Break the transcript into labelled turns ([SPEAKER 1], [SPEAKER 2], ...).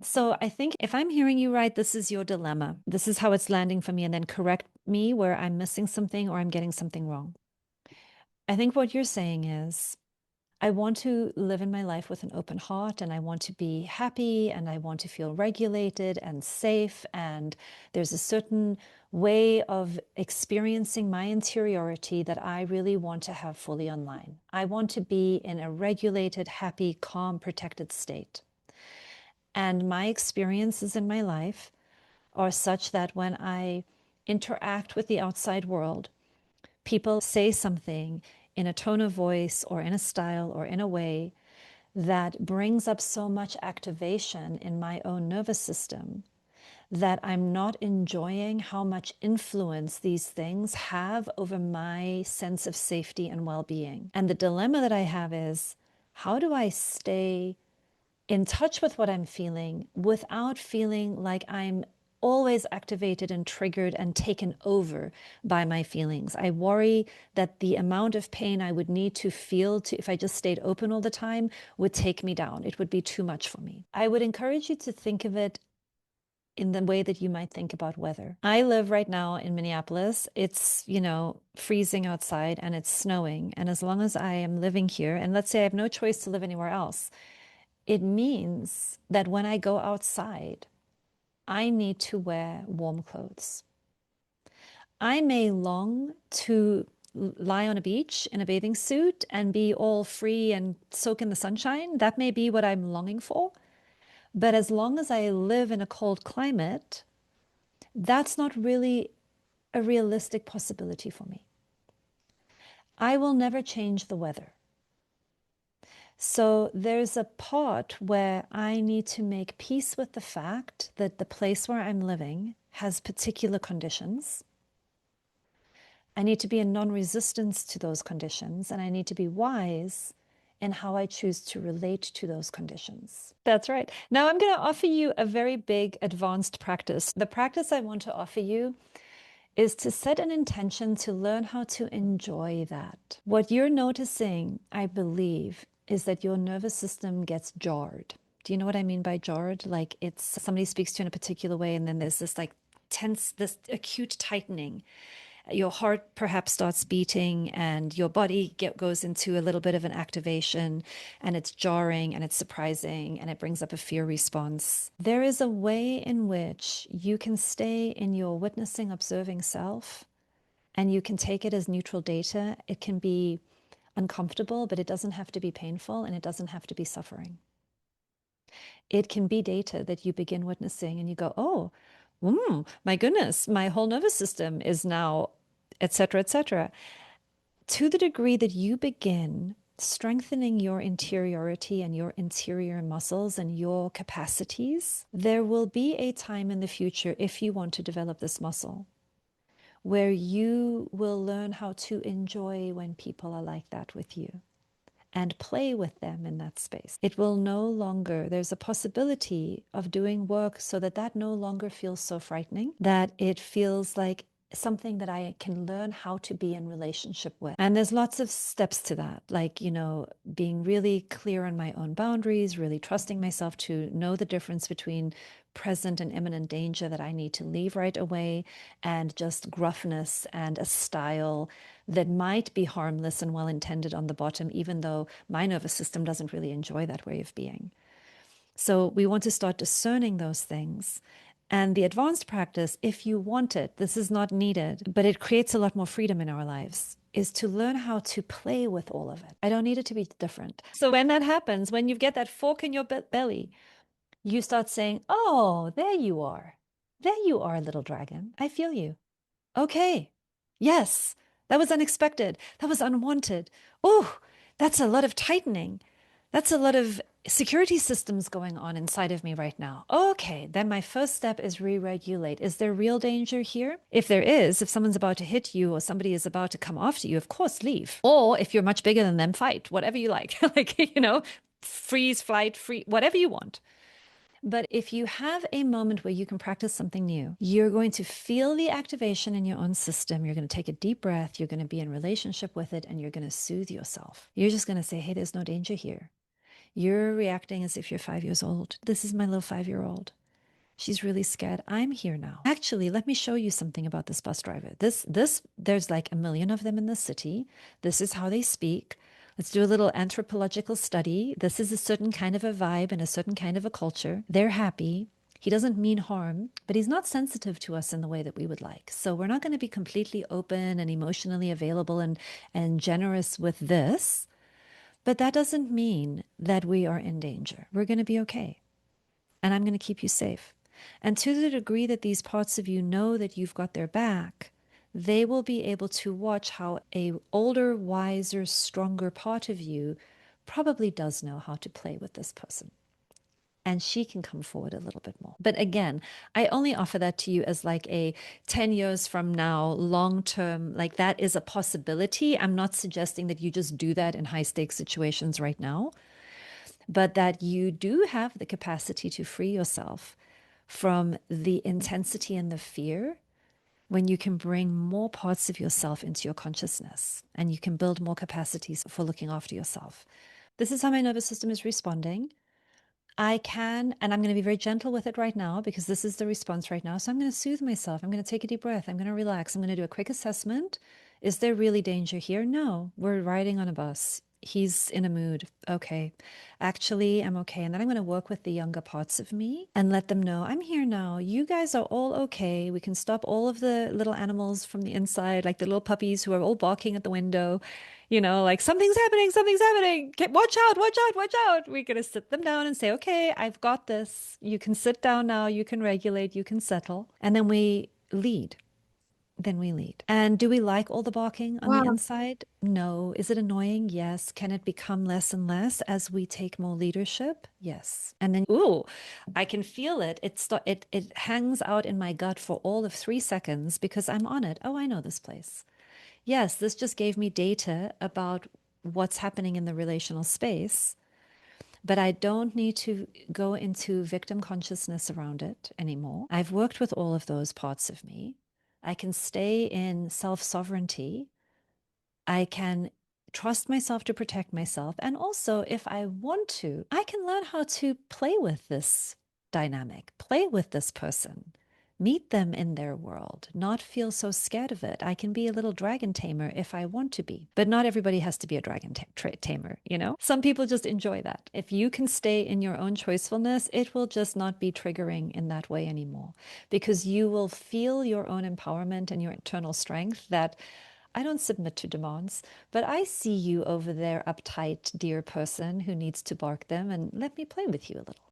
[SPEAKER 1] So I think if I'm hearing you right, this is your dilemma. This is how it's landing for me, and then correct me where I'm missing something or I'm getting something wrong. I think what you're saying is, I want to live in my life with an open heart and I want to be happy and I want to feel regulated and safe. And there's a certain way of experiencing my interiority that I really want to have fully online. I want to be in a regulated, happy, calm, protected state. And my experiences in my life are such that when I interact with the outside world, people say something in a tone of voice or in a style or in a way that brings up so much activation in my own nervous system that I'm not enjoying how much influence these things have over my sense of safety and well-being. And the dilemma that I have is, how do I stay in touch with what I'm feeling without feeling like I'm always activated and triggered and taken over by my feelings? I worry that the amount of pain I would need to feel if I just stayed open all the time would take me down. It would be too much for me. I would encourage you to think of it in the way that you might think about weather. I live right now in Minneapolis. It's, freezing outside and it's snowing. And as long as I am living here, and let's say I have no choice to live anywhere else, it means that when I go outside, I need to wear warm clothes. I may long to lie on a beach in a bathing suit and be all free and soak in the sunshine. That may be what I'm longing for. But as long as I live in a cold climate, that's not really a realistic possibility for me. I will never change the weather. So there's a part where I need to make peace with the fact that the place where I'm living has particular conditions. I need to be in non-resistance to those conditions, and I need to be wise in how I choose to relate to those conditions. That's right. Now I'm going to offer you a very big advanced practice. The practice I want to offer you is to set an intention to learn how to enjoy that. What you're noticing, I believe, is that your nervous system gets jarred. Do you know what I mean by jarred? Like it's somebody speaks to you in a particular way, and then there's this like tense, this acute tightening. Your heart perhaps starts beating and your body goes into a little bit of an activation, and it's jarring and it's surprising and it brings up a fear response. There is a way in which you can stay in your witnessing, observing self, and you can take it as neutral data. It can be uncomfortable, but it doesn't have to be painful and it doesn't have to be suffering. It can be data that you begin witnessing and you go, oh, my goodness, my whole nervous system is now, et cetera, et cetera. To the degree that you begin strengthening your interiority and your interior muscles and your capacities, there will be a time in the future, if you want to develop this muscle, where you will learn how to enjoy when people are like that with you and play with them in that space. It will no longer, there's a possibility of doing work so that that no longer feels so frightening, that it feels like something that I can learn how to be in relationship with. And there's lots of steps to that, like, being really clear on my own boundaries, really trusting myself to know the difference between present and imminent danger that I need to leave right away, and just gruffness and a style that might be harmless and well-intended on the bottom, even though my nervous system doesn't really enjoy that way of being. So we want to start discerning those things. And the advanced practice, if you want it, this is not needed, but it creates a lot more freedom in our lives, is to learn how to play with all of it. I don't need it to be different. So when that happens, when you get that fork in your belly, you start saying, oh, there you are. There you are, little dragon. I feel you. Okay. Yes, that was unexpected. That was unwanted. Oh, that's a lot of tightening. That's a lot of security systems going on inside of me right now. Okay, then my first step is re-regulate. Is there real danger here? If there is, if someone's about to hit you or somebody is about to come after you, of course, leave. Or if you're much bigger than them, fight, whatever you like. Like, freeze, flight, free, whatever you want. But if you have a moment where you can practice something new, you're going to feel the activation in your own system. You're going to take a deep breath. You're going to be in relationship with it, and you're going to soothe yourself. You're just going to say, hey, there's no danger here. You're reacting as if you're 5 years old. This is my little 5-year-old. She's really scared. I'm here now. Actually, let me show you something about this bus driver. There's like a million of them in the city. This is how they speak. Let's do a little anthropological study. This is a certain kind of a vibe and a certain kind of a culture. They're happy. He doesn't mean harm, but he's not sensitive to us in the way that we would like. So we're not going to be completely open and emotionally available and generous with this. But that doesn't mean that we are in danger. We're going to be okay. And I'm going to keep you safe. And to the degree that these parts of you know that you've got their back, they will be able to watch how a older, wiser, stronger part of you probably does know how to play with this person. And she can come forward a little bit more. But again, I only offer that to you as like a 10 years from now, long term, like that is a possibility. I'm not suggesting that you just do that in high stakes situations right now, but that you do have the capacity to free yourself from the intensity and the fear when you can bring more parts of yourself into your consciousness and you can build more capacities for looking after yourself. This is how my nervous system is responding. I can, and I'm going to be very gentle with it right now because this is the response right now. So I'm going to soothe myself. I'm going to take a deep breath. I'm going to relax. I'm going to do a quick assessment. Is there really danger here? No, we're riding on a bus. He's in a mood. Okay. Actually, I'm okay. And then I'm going to work with the younger parts of me and let them know I'm here now. You guys are all okay. We can stop all of the little animals from the inside, like the little puppies who are all barking at the window. Like something's happening, something's happening. Okay, watch out, watch out, watch out. We're going to sit them down and say, okay, I've got this. You can sit down now. You can regulate. You can settle. And then we lead. Then we lead. And do we like all the barking on the
[SPEAKER 2] Wow.
[SPEAKER 1] inside? No. Is it annoying? Yes. Can it become less and less as we take more leadership? Yes. And then, ooh, I can feel it. It hangs out in my gut for all of 3 seconds because I'm on it. Oh, I know this place. Yes, this just gave me data about what's happening in the relational space, but I don't need to go into victim consciousness around it anymore. I've worked with all of those parts of me. I can stay in self sovereignty. I can trust myself to protect myself. And also, if I want to, I can learn how to play with this dynamic, play with this person, meet them in their world, not feel so scared of it. I can be a little dragon tamer if I want to be, but not everybody has to be a dragon tamer, you know? Some people just enjoy that. If you can stay in your own choicefulness, it will just not be triggering in that way anymore because you will feel your own empowerment and your internal strength that I don't submit to demands, but I see you over there, uptight, dear person who needs to bark them, and let me play with you a little.